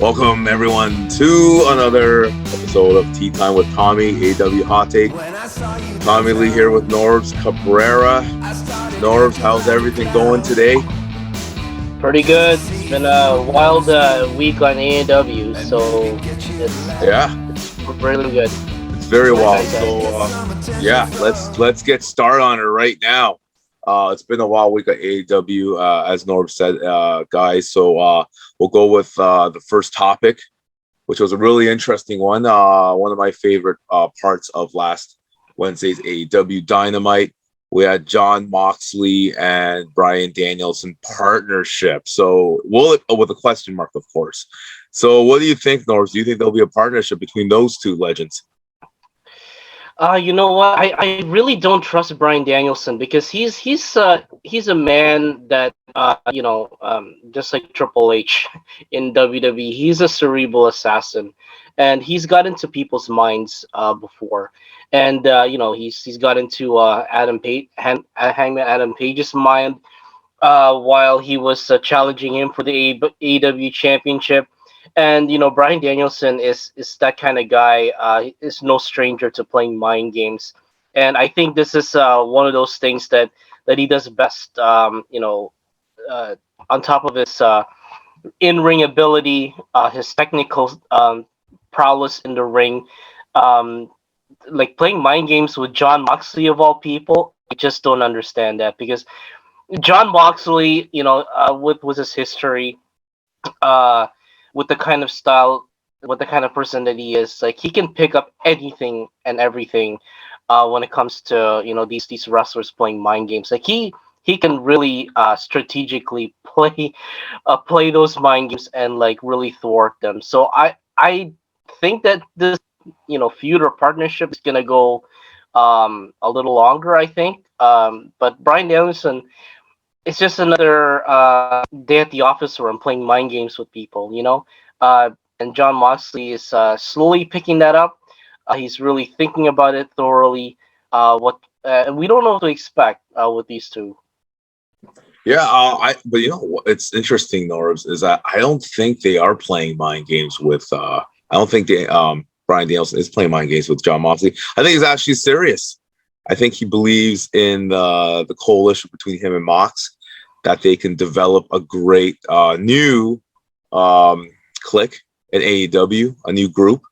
Welcome everyone to another episode of Tea Time with Tommy, AEW Hot Take. Tommy Lee here with Norbz, Cabrera. Norbz, how's everything going today? Pretty good. It's been a wild week on AEW, so it's really good. It's very wild. So let's get started on it right now. It's been a wild week at AEW, as Norbz said, guys. So we'll go with the first topic, which was a really interesting one. One of my favorite parts of last Wednesday's AEW Dynamite. We had Jon Moxley and Bryan Danielson partnership. So with a question mark, of course. So what do you think, Norbz? Do you think there'll be a partnership between those two legends? You know what? I really don't trust Bryan Danielson because he's a man that just like Triple H in WWE, he's a cerebral assassin, and he's got into people's minds before, and he's got into Hangman Adam Page's mind while he was challenging him for the AEW Championship. And Bryan Danielson is that kind of guy. Is no stranger to playing mind games, and I think this is one of those things that he does best. On top of his in-ring ability, his technical prowess in the ring, like playing mind games with Jon Moxley of all people. I just don't understand that because Jon Moxley, with his history. With the kind of style, with the kind of person that he is, like he can pick up anything and everything when it comes to these wrestlers playing mind games. Like he can really strategically play those mind games and like really thwart them. So I think that this feud or partnership is gonna go a little longer. I think, but Bryan Danielson. It's just another day at the office where I'm playing mind games with people, and Jon Moxley is slowly picking that up. He's really thinking about it thoroughly. We don't know what to expect with these two. Yeah, but it's interesting, Norbs, is that I don't think they are playing mind games with. I don't think Bryan Danielson is playing mind games with Jon Moxley. I think he's actually serious. I think he believes in the coalition between him and Mox, that they can develop a great new clique in AEW, a new group,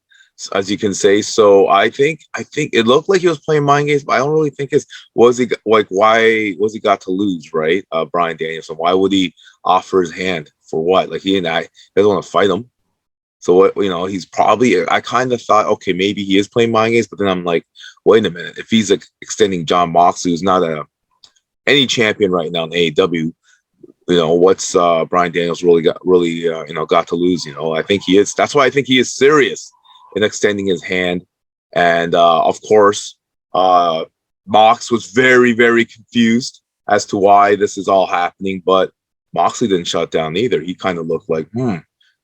as you can say. So I think it looked like he was playing mind games, but I don't really think why was he got to lose, right? Bryan Danielson, why would he offer his hand for what? Like he doesn't want to fight him. So he's probably. I kind of thought, okay, maybe he is playing mind games, but then I'm like, wait a minute. If he's extending Jon Moxley, who's not any champion right now in AEW, what's Bryan Daniels really got to lose? I think he is. That's why I think he is serious in extending his hand. And of course, Mox was very, very confused as to why this is all happening, but Moxley didn't shut down either. He kind of looked like, you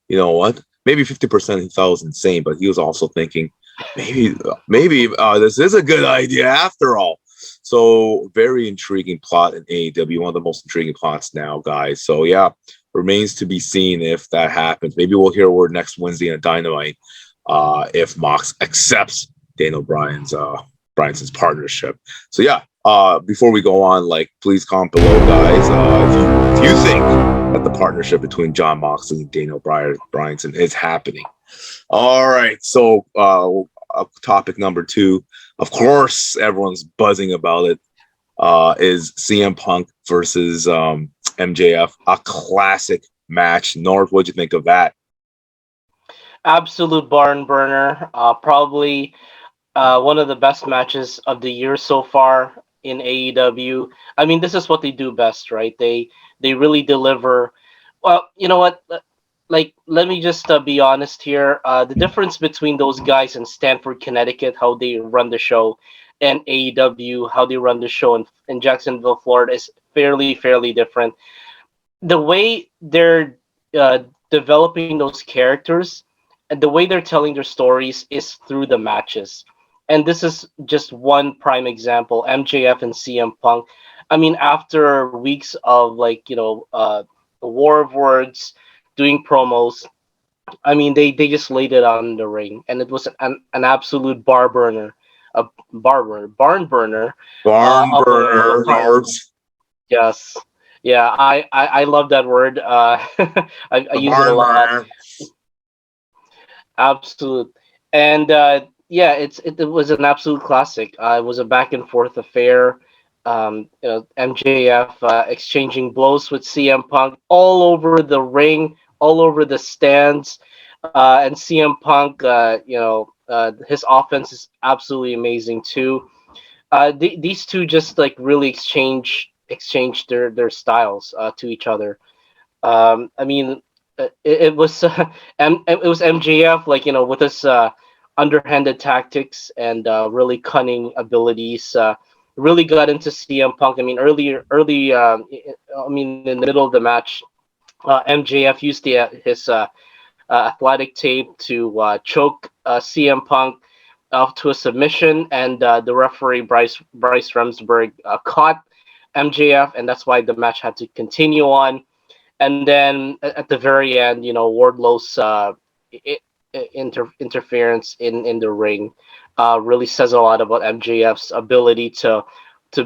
know what? Maybe 50% he thought was insane, but he was also thinking, maybe this is a good idea after all. So very intriguing plot in AEW, one of the most intriguing plots now, guys. So yeah, remains to be seen if that happens. Maybe we'll hear a word next Wednesday in Dynamite if Mox accepts Daniel Bryan's partnership. So yeah, before we go on, please comment below, guys, if you think that the partnership between Jon Moxley and Daniel Bryan is happening. All right, so topic number 2, of course, everyone's buzzing about it, is CM Punk versus MJF, a classic match. North, what'd you think of that? Absolute barn burner. Probably one of the best matches of the year so far in AEW. I mean, this is what they do best, right? They really deliver. Well, you know what? Let me just be honest here. The difference between those guys in Stamford, Connecticut, how they run the show, and AEW, how they run the show in Jacksonville, Florida, is fairly different. The way they're developing those characters and the way they're telling their stories is through the matches. And this is just one prime example, MJF and CM Punk. I mean, after weeks of a war of words, doing promos, I mean, they just laid it on the ring, and it was an absolute barn burner Barn of a burner, fight. Norbs. Yes, yeah, I love that word. I The use it a barn lot. burner. Absolute, and yeah, it was an absolute classic. It was a back and forth affair. MJF exchanging blows with CM Punk all over the ring, all over the stands, and CM Punk. His offense is absolutely amazing too. These two just like really exchange their styles to each other. I mean, it was it was MJF, like, with his underhanded tactics and really cunning abilities. Really got into CM Punk. I mean, I mean, in the middle of the match, MJF used his athletic tape to choke CM Punk to a submission, and the referee Bryce Remsburg caught MJF, and that's why the match had to continue on. And then at the very end, Wardlow's i- interference in the ring really says a lot about MJF's ability to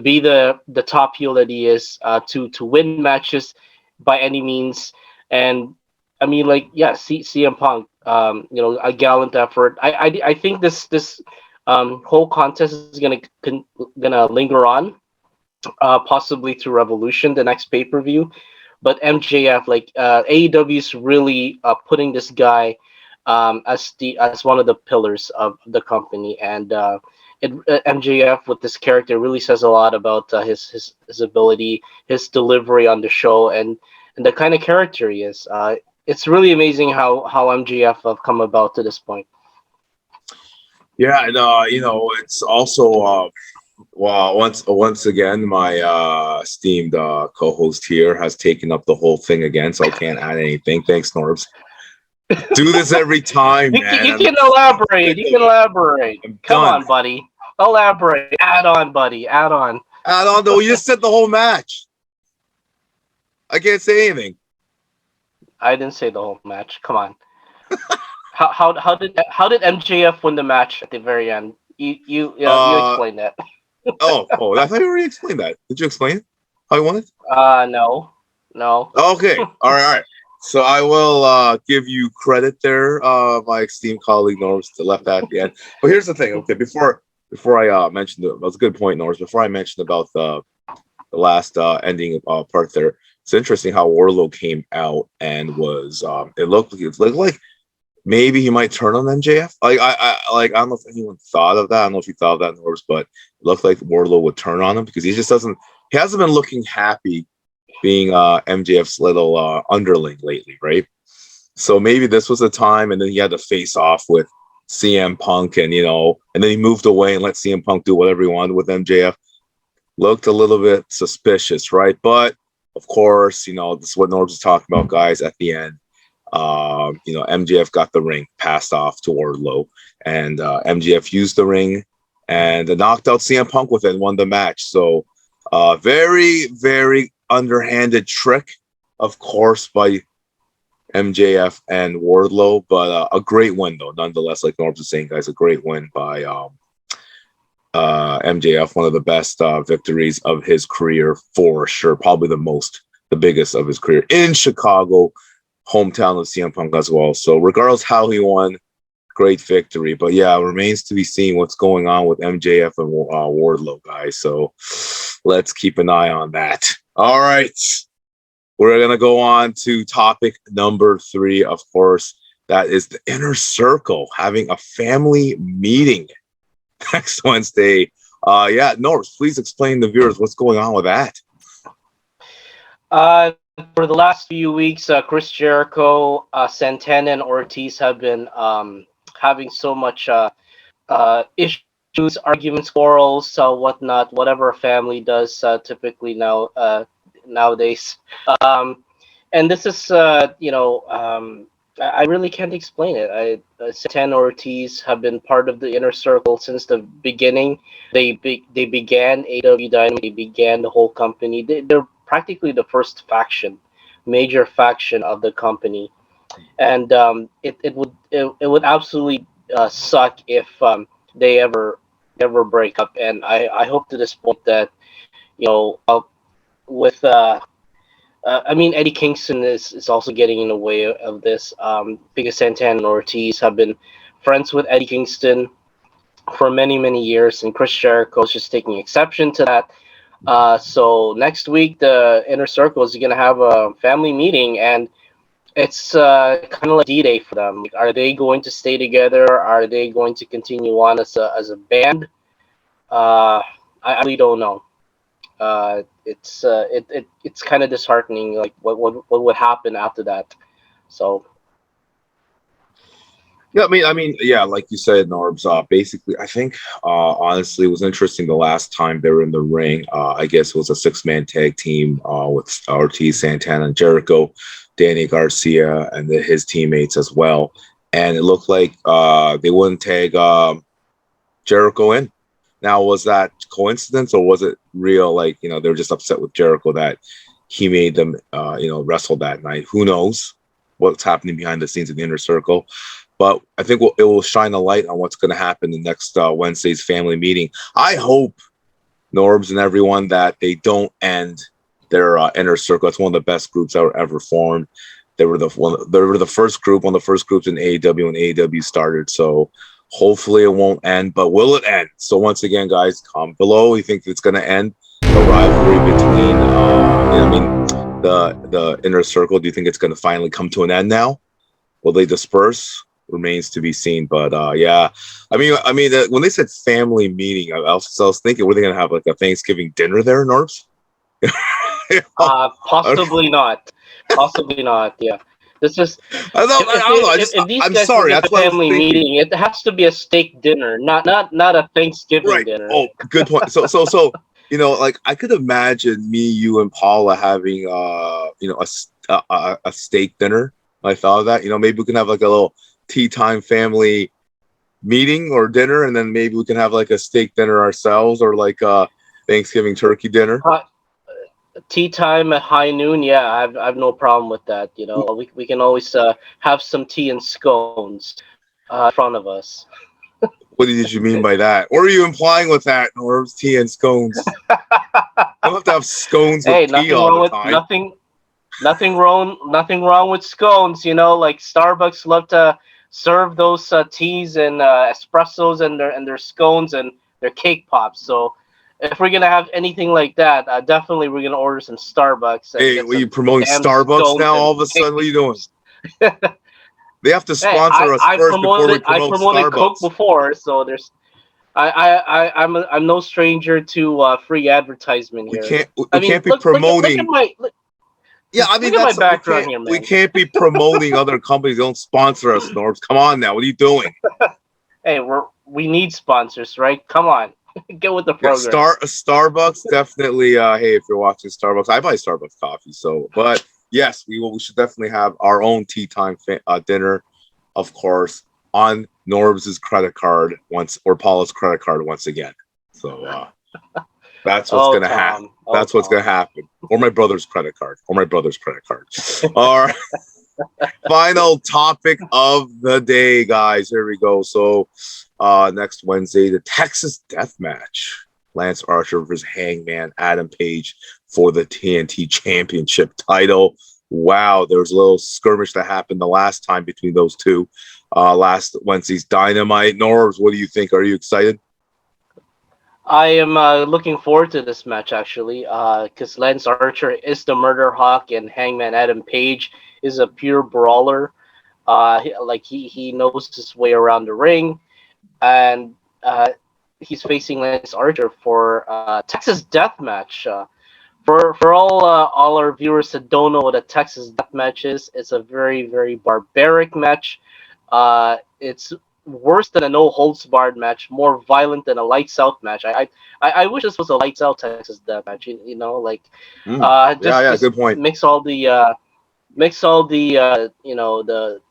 be the top heel that he is, to win matches by any means. And I mean, like, yeah, CM Punk, a gallant effort. I think this whole contest is gonna linger on, possibly through Revolution, the next pay-per-view. But MJF, like, AEW is really putting this guy as one of the pillars of the company, and MJF with this character really says a lot about his ability, his delivery on the show, and the kind of character he is. It's really amazing how MJF have come about to this point. Yeah, and it's also well, once again, my esteemed co-host here has taken up the whole thing again, so I can't add anything. Thanks, Norbs. Do this every time, man. You can elaborate. You can elaborate. I'm Come done. on, buddy. Elaborate. Add on, buddy. Add on. I don't know. You just said the whole match. I can't say anything. I didn't say the whole match. Come on. How did MJF win the match at the very end? You Uh explain that. oh, I thought you already explained that. Did you explain it? How you won it? No, no. Okay. All right. So I will give you credit there, my esteemed colleague Norbs, to left at the end. But here's the thing. Okay, before I mentioned it, that was a good point, Norbs. Before I mentioned about the last ending part there, it's interesting how Wardlow came out and was it looked like maybe he might turn on MJF. I don't know if anyone thought of that. I don't know if you thought of that, Norbs, but it looked like Wardlow would turn on him because he hasn't been looking happy being MJF's little underling lately, right? So maybe this was a time, and then he had to face off with CM Punk, and and then he moved away and let CM Punk do whatever he wanted with MJF. Looked a little bit suspicious, right? But of course, this is what Norbs was talking about, guys. At the end, MJF got the ring passed off to Wardlow, and MJF used the ring and knocked out CM Punk with it and won the match. So, very, very underhanded trick, of course, by MJF and Wardlow, but a great win though, nonetheless. Like Norbs was saying, guys, a great win by MJF, one of the best victories of his career for sure, probably the biggest of his career in Chicago, hometown of CM Punk as well. So regardless how he won, great victory. But yeah, it remains to be seen what's going on with MJF and Wardlow, guys. So let's keep an eye on that. All right. We're going to go on to topic number 3, of course. That is the Inner Circle having a family meeting next Wednesday. Norbs, please explain to the viewers what's going on with that. For the last few weeks, Chris Jericho, Santana, and Ortiz have been having so much issues, arguments, quarrels, whatnot, whatever a family does typically nowadays. And this is, I really can't explain it. Santana Ortiz have been part of the Inner Circle since the beginning. They began AEW Dynamite. They began the whole company. They're practically the first major faction of the company. and it would absolutely suck if they ever break up. And I hope to this point that with I mean, Eddie Kingston is also getting in the way of this, because Santana and Ortiz have been friends with Eddie Kingston for many, many years, and Chris Jericho is just taking exception to that. So next week, the Inner Circle is going to have a family meeting, and it's kind of like D-Day for them. Like, are they going to stay together? Are they going to continue on as a band? I really don't know. It's kind of disheartening. Like what would happen after that? So Yeah, yeah, like you said, Norbs. Basically, I think, honestly, it was interesting the last time they were in the ring. I guess it was a 6-man tag team with Ortiz, Santana, and Jericho, Danny Garcia, and his teammates as well. And it looked like they wouldn't tag Jericho in. Now, was that coincidence or was it real? Like, they were just upset with Jericho that he made them, wrestle that night. Who knows what's happening behind the scenes in the Inner Circle? But I think it will shine a light on what's going to happen in next Wednesday's family meeting. I hope, Norbs and everyone, that they don't end their Inner Circle. It's one of the best groups that were ever formed. They were the first group, one of the first groups in AEW when AEW started. So hopefully it won't end, but will it end? So once again, guys, comment below. You think it's going to end the rivalry between, the Inner Circle? Do you think it's going to finally come to an end now? Will they disperse? Remains to be seen. But yeah, when they said family meeting, I was thinking, were they going to have like a Thanksgiving dinner there, Norbs? Possibly not. Possibly not. Yeah. This is. I don't know. If these I'm guys sorry. get That's the what I was family thinking. meeting, it has to be a steak dinner, not a Thanksgiving dinner. Oh, good point. So like I could imagine me, you, and Paula having a steak dinner. I thought of that. Maybe we can have like a little tea time family meeting or dinner, and then maybe we can have like a steak dinner ourselves, or like a Thanksgiving turkey dinner. Tea time at high noon, yeah, I've no problem with that. We can always have some tea and scones in front of us. What did you mean by that? What are you implying with that, Norbs? Tea and scones. I don't have to have scones with tea all the time. Nothing wrong with scones. Like Starbucks love to serve those teas and espressos and their scones and their cake pops. So if we're gonna have anything like that, definitely we're gonna order some Starbucks. Hey, are you promoting Starbucks now? All of a sudden, what are you doing? They have to sponsor us first before we promote Starbucks. Coke before, so there's. I'm no stranger to free advertisement here. We can't be promoting. Look at my background here, man. We can't be promoting other companies. Don't sponsor us, Norbs. Come on now. What are you doing? Hey, we need sponsors, right? Come on. Get with the program. Starbucks, definitely. Hey, if you're watching Starbucks, I buy Starbucks coffee. So, but yes, we should definitely have our own tea time dinner, of course, on Norbs' credit card or Paula's credit card once again. So that's what's going to happen. That's what's going to happen. Or my brother's credit card. All right. Final topic of the day, guys. Here we go. So next Wednesday, the Texas Deathmatch. Lance Archer versus Hangman Adam Page for the TNT Championship title. Wow, there was a little skirmish that happened the last time between those two. Last Wednesday's Dynamite. Norbs, what do you think? Are you excited? I am looking forward to this match, actually, because Lance Archer is the Murder Hawk and Hangman Adam Page is a pure brawler. He knows his way around the ring, and he's facing Lance Archer for Texas Deathmatch. For all our viewers that don't know what a Texas Deathmatch is, it's a very, very barbaric match. It's worse than a no holds barred match, more violent than a lights out match. I wish this was a lights out Texas Deathmatch. Good point. Mix all the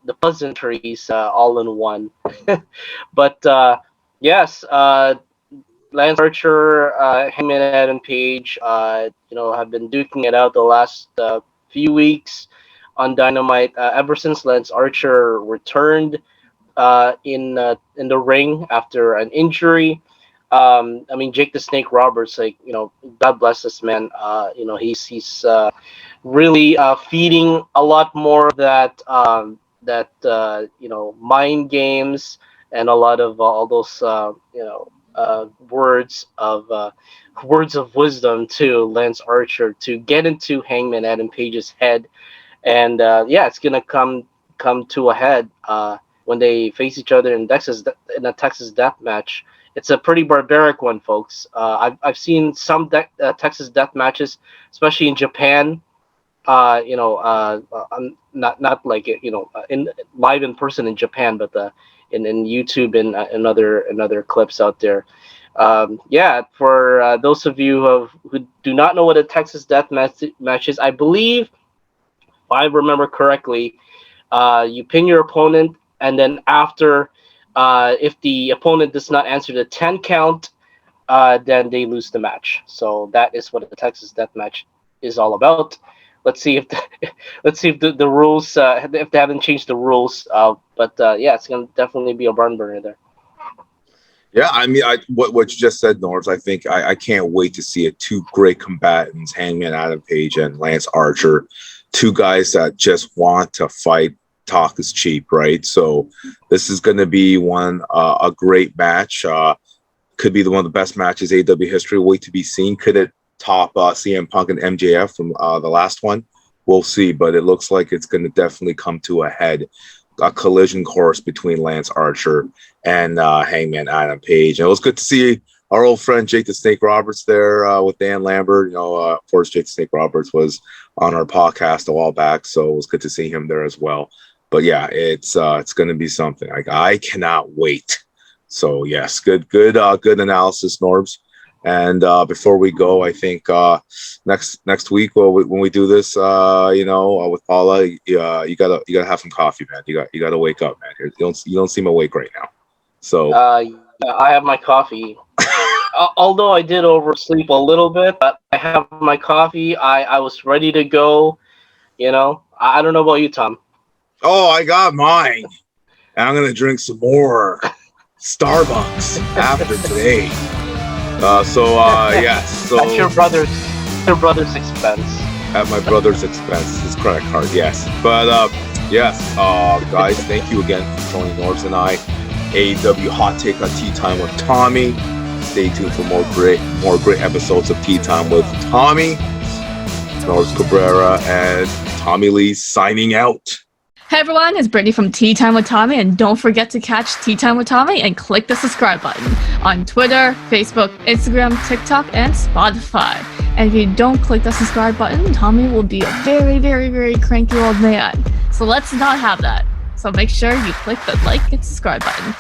the pleasantries all in one. But yes, Lance Archer, Hangman Adam Page, have been duking it out the last few weeks. on Dynamite ever since Lance Archer returned in the ring after an injury. I mean, Jake the Snake Roberts, like, God bless this man. He's really feeding a lot more of that mind games and a lot of all those words of wisdom to Lance Archer to get into Hangman Adam Page's head, and it's gonna come to a head when they face each other in a Texas death match. It's a pretty barbaric one, folks. I've seen some Texas death matches, especially in Japan. Not like in live in person in Japan, but in YouTube and other clips out there. For those of you who do not know what a Texas death match is, I believe, if I remember correctly, you pin your opponent, and then after, if the opponent does not answer the 10 count, then they lose the match. So that is what the Texas death match is all about. Let's see if the rules if they haven't changed the rules. But it's gonna definitely be a barn burner there. Yeah, I mean, what you just said, Norbz, I think I can't wait to see it. Two great combatants, Hangman Adam Page and Lance Archer, two guys that just want to fight. Talk is cheap, right? So this is going to be a great match. Could be one of the best matches AEW history. Wait to be seen. Could it top CM Punk and MJF from the last one? We'll see, but it looks like it's going to definitely come to a head. A collision course between Lance Archer and Hangman Adam Page. And it was good to see our old friend Jake the Snake Roberts there with Dan Lambert. Of course, Jake the Snake Roberts was on our podcast a while back, so it was good to see him there as well. But yeah, it's going to be something. I cannot wait. So yes, good analysis, Norbz. And before we go, I think next week when we do this, with Paula, you gotta have some coffee, man. You gotta wake up, man. You don't seem awake right now. So I have my coffee. Although I did oversleep a little bit, but I have my coffee. I was ready to go. I don't know about you, Tom. Oh, I got mine. And I'm gonna drink some more Starbucks after today. Yes. So at your brother's expense. At my brother's expense, his credit card. Yes, but yes, guys, thank you again for joining Norbz and I. AEW Hot Take on Tea Time with Tommy. Stay tuned for more great episodes of Tea Time with Tommy. Norbz Cabrera and Tommy Lee signing out. Hey everyone, it's Brittany from Tea Time with Tommy, and don't forget to catch Tea Time with Tommy and click the subscribe button on Twitter, Facebook, Instagram, TikTok, and Spotify. And if you don't click the subscribe button, Tommy will be a very, very, very cranky old man. So let's not have that. So make sure you click the like and subscribe button.